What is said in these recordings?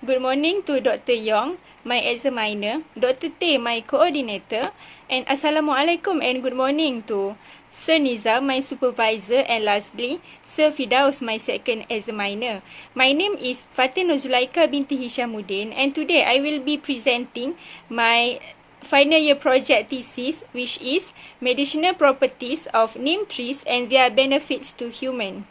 Good morning to Dr. Yong, my examiner, Dr. Tay, my coordinator, and Assalamualaikum and good morning to Sir Nizam, my supervisor, and lastly, Sir Fidaus, my second examiner. My name is Fathin Zulaikha binti HISHAMUDDIN, and today I will be presenting my final year project thesis, which is Medicinal Properties of Neem Trees and Their Benefits to Human.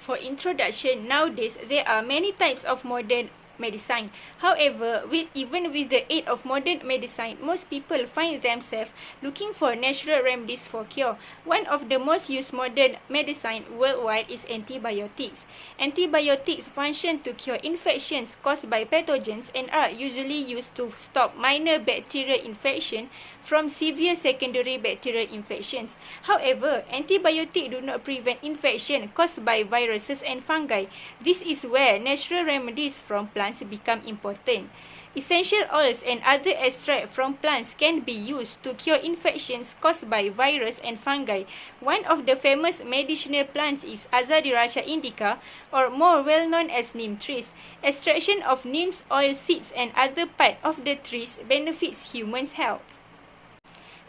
For introduction, nowadays there are many types of modern medicine. However, even with the aid of modern medicine, most people find themselves looking for natural remedies for cure. One of the most used modern medicine worldwide is antibiotics. Antibiotics function to cure infections caused by pathogens and are usually used to stop minor bacterial infection from severe secondary bacterial infections. However, antibiotics do not prevent infection caused by viruses and fungi. This is where natural remedies from plants become important. Essential oils and other extracts from plants can be used to cure infections caused by virus and fungi. One of the famous medicinal plants is Azadiracha indica, or more well known as neem trees. Extraction of neem's oil seeds and other part of the trees benefits humans' health.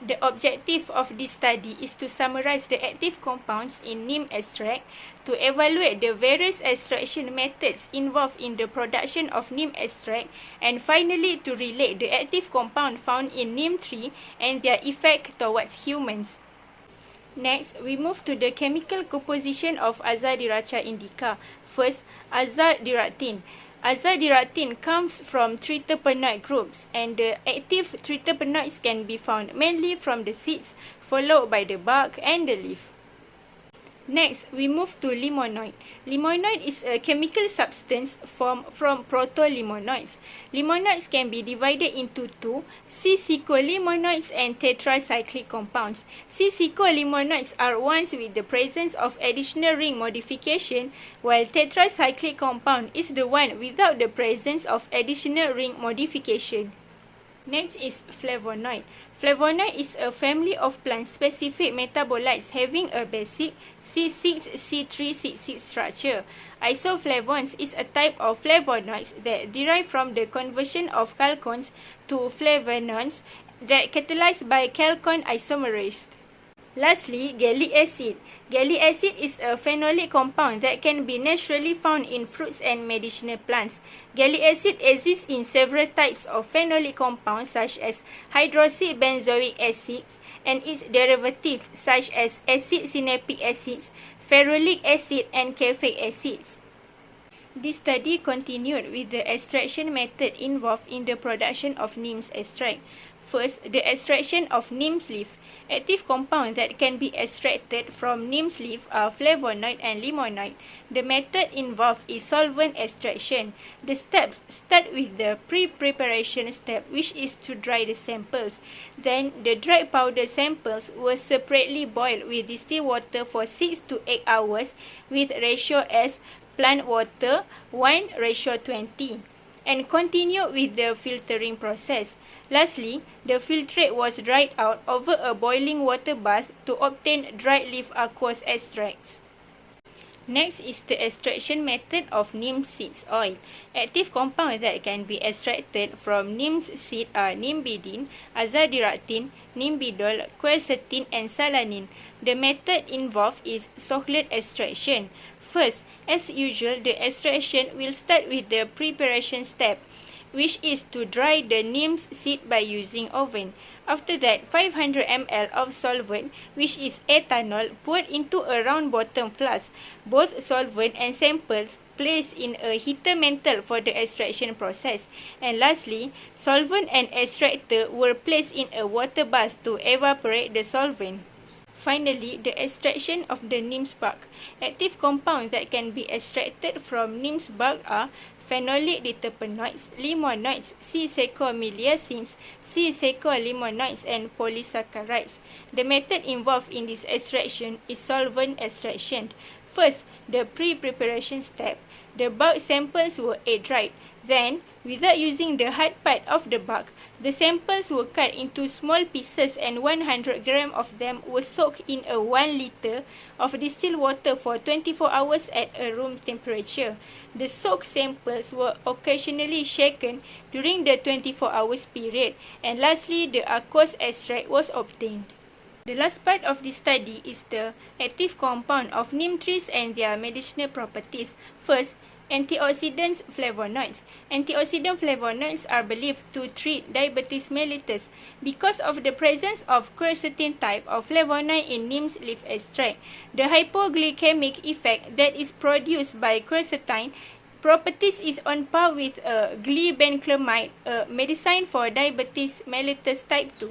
The objective of this study is to summarize the active compounds in neem extract, to evaluate the various extraction methods involved in the production of neem extract, and finally to relate the active compound found in neem tree and their effect towards humans. Next, we move to the chemical composition of Azadiracha indica. First, azadiratin. Azadiratin comes from triterpenoid groups, and the active triterpenoids can be found mainly from the seeds, followed by the bark and the leaf. Next, we move to limonoid. Limonoid is a chemical substance formed from proto-limonoids. Limonoids can be divided into two, C-cyclolimonoids and tetracyclic compounds. C-cyclolimonoids are ones with the presence of additional ring modification, while tetracyclic compound is the one without the presence of additional ring modification. Next is flavonoid. Flavonoid is a family of plant-specific metabolites having a basic C6C3C6 structure. Isoflavones is a type of flavonoids that derive from the conversion of chalcones to flavonones that catalyzed by chalcone isomerase. Lastly, gallic acid. Gallic acid is a phenolic compound that can be naturally found in fruits and medicinal plants. Gallic acid exists in several types of phenolic compounds such as hydroxy benzoic acids and its derivatives such as acid synapic acids, ferulic acid, and caffeic acids. This study continued with the extraction method involved in the production of neem extract. First, the extraction of neem leaf. Active compounds that can be extracted from neem leaf are flavonoid and limonoid. The method involved is solvent extraction. The steps start with the pre-preparation step, which is to dry the samples. Then, the dried powder samples were separately boiled with distilled water for 6 to 8 hours with ratio as plant water 1:20, and continued with the filtering process. Lastly, the filtrate was dried out over a boiling water bath to obtain dried leaf aqueous extracts. Next is the extraction method of neem seeds oil. Active compounds that can be extracted from neem seed are nimbidin, azadiratin, nimbidol, quercetin, and salanin. The method involved is solute extraction. First, as usual, the extraction will start with the preparation step, which is to dry the neem seed by using oven. After that, 500 ml of solvent, which is ethanol, poured into a round bottom flask. Both solvent and samples placed in a heater mantle for the extraction process. And lastly, solvent and extractor were placed in a water bath to evaporate the solvent. Finally, the extraction of the neem bark. Active compounds that can be extracted from neem bark are phenolic diterpenoids, limonoids, C-cyclomyliacins, C-cyclolimonoids, and polysaccharides. The method involved in this extraction is solvent extraction. First, the pre-preparation step. The bark samples were air-dried. Then, without using the hard part of the bark, The samples were cut into small pieces and 100 grams of them were soaked in a 1 liter of distilled water for 24 hours at a room temperature. The soaked samples were occasionally shaken during the 24 hours period, and lastly, the aqueous extract was obtained. The last part of this study is the active compound of neem trees and their medicinal properties. First, antioxidants, flavonoids. Antioxidant flavonoids are believed to treat diabetes mellitus because of the presence of quercetin type of flavonoid in neem's leaf extract. The hypoglycemic effect that is produced by quercetin properties is on par with glibenclamide, a medicine for diabetes mellitus type 2.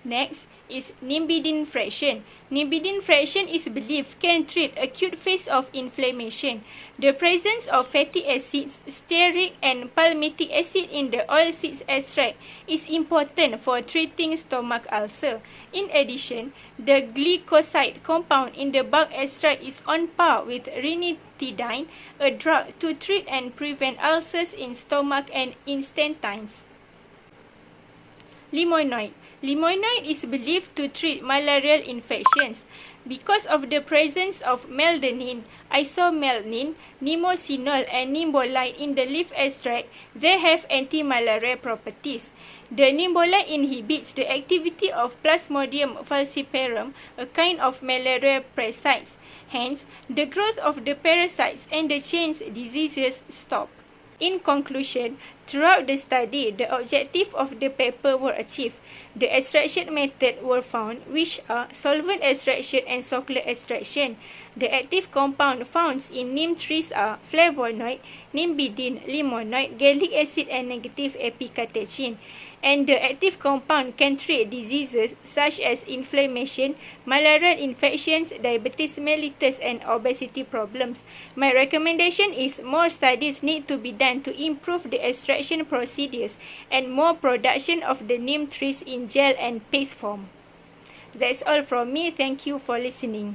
Next is nimbecidine fraction. Nimbecidine fraction is believed can treat acute phase of inflammation. The presence of fatty acids, stearic and palmitic acid in the oilseed extract is important for treating stomach ulcer. In addition, the glycoside compound in the bark extract is on par with ranitidine, a drug to treat and prevent ulcers in stomach and intestines. Limonoid. Limonoid is believed to treat malarial infections. Because of the presence of meldanine, isomelnin, nemocinol, and nimbolide in the leaf extract, they have anti-malarial properties. The nimbolide inhibits the activity of Plasmodium falciparum, a kind of malaria parasite. Hence, the growth of the parasites and the chain diseases stop. In conclusion, throughout the study, the objective of the paper were achieved. The extraction method were found, which are solvent extraction and solute extraction. The active compound found in neem trees are flavonoid, nimbecidine, limonoid, gallic acid, and negative epicatechin. And the active compound can treat diseases such as inflammation, malarial infections, diabetes mellitus, and obesity problems. My recommendation is more studies need to be done to improve the extraction procedures and more production of the neem trees in gel and paste form. That's all from me. Thank you for listening.